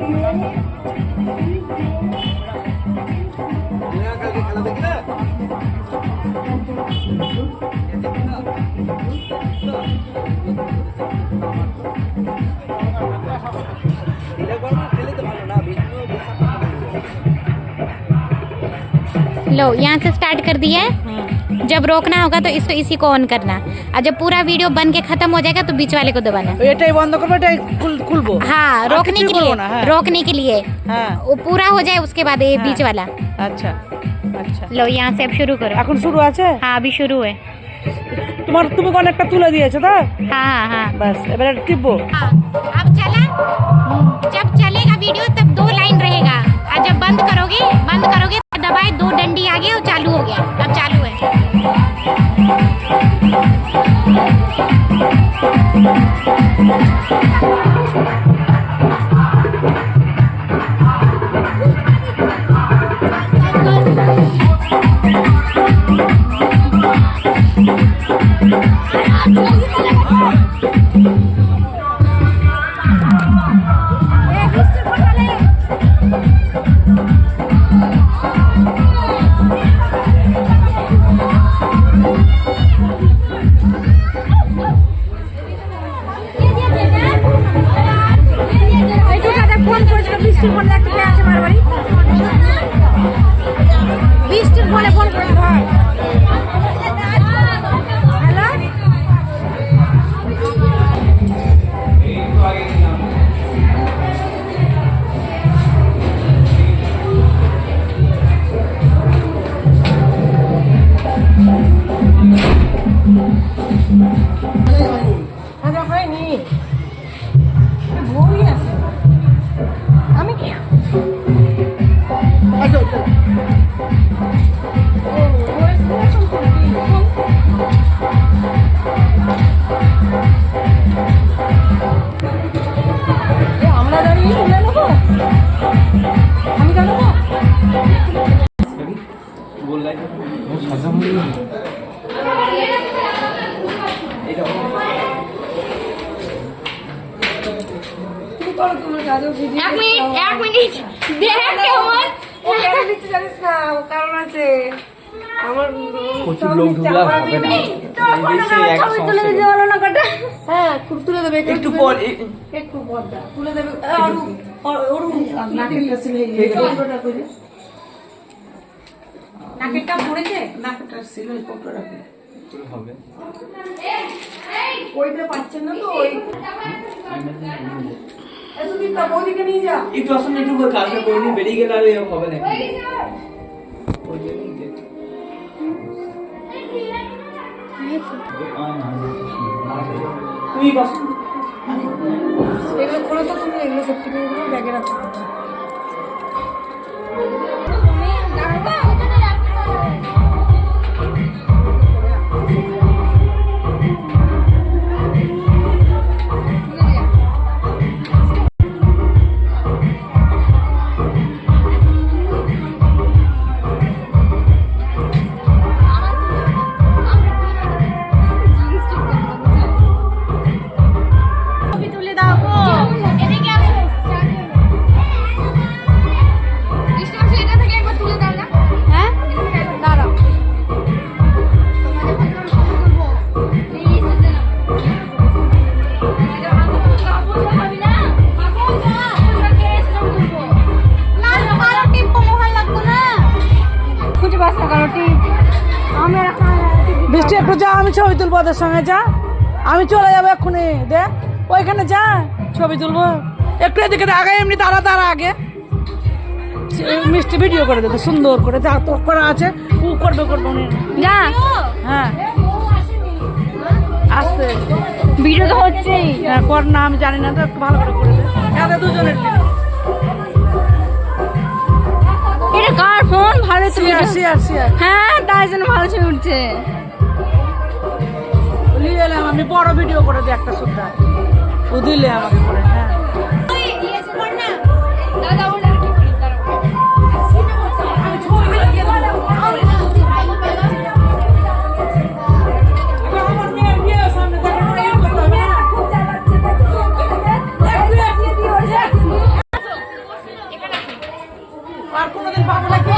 लो यहाँ से स्टार्ट कर दिया है। जब रोकना होगा तो इसी को ऑन करना, और जब पूरा वीडियो बन के खत्म हो जाएगा तो बीच वाले को दबाना। এটাই বন্ধ করবে, এটাই খুলবো। हाँ, रोकने के लिए, रोकने के लिए। हाँ, वो पूरा हो जाए उसके बाद ये बीच वाला। अच्छा अच्छा, लो यहाँ से अब शुरू करो। এখন শুরু আছে? हाँ, अभी शुरू है। তুমি অনেকটা তুলে দিয়েছো তো? हाँ हाँ हाँ, बस এবারে টিপবো। हाँ, अब चला। जब चलेगा वीडियो तब 2 लाइन रहेगा, और जब बंद करोगे तो दबाए 2 डंडी आ गया और चालू हो गया। अब चालू है। এক মিনিট দেখ কেমন ও কেন দিতে জানিস না, ও কারণ আছে। আমার প্রচুর লোক ঢুকলা হবে না, ছবি তুলে দিতে বলো না কটা। হ্যাঁ, খুব তুলে দেবে একটু পর, একটু পর দা তুলে দেবে। ওর নাকেরটা সিল হয়ে গেছে, ফটোটা কইলে নাকেরটা পড়েছে, নাকেরটা সিল হয়ে ফটোটা হবে। ওইটা পাচ্ছেন না তো, ওই একটু আসুন, একটু কাজটা করে নিয়ে বেরিয়ে গেলে আর এরকম হবে না। তুমি বস, এগুলো খোলো তো, তুমি এগুলো সত্যি করে ব্যাগে রাখো। বৃষ্টি একটু যা, আমি ছবি তুলবো ওদের সঙ্গে। যা, আমি চলে যাবো এক্ষুনি। দে ওইখানে যা, ছবি তুলবো। একটু এদিকে আগে, এমনি তারা আগে মিষ্টি ভিডিও করে দেবে সুন্দর করে, যা তো করা আছে ও করবে উনি। যা, হ্যাঁ আসতে ভিডিও তো হচ্ছেই। হ্যাঁ, কর না, আমি জানি না তো, একটু ভালো করে করে দে দুজনের। এটা কার ফোন? ভালো ছবি, হ্যাঁ তাই জন্য ভালো ছবি উঠছে। নিয়ে এলাম আমি, বড় ভিডিও করে দিই একটা সুদ্ধা, ও দিলে আমাকে করে। হ্যাঁ আর কোনোদিন পাবো না কি?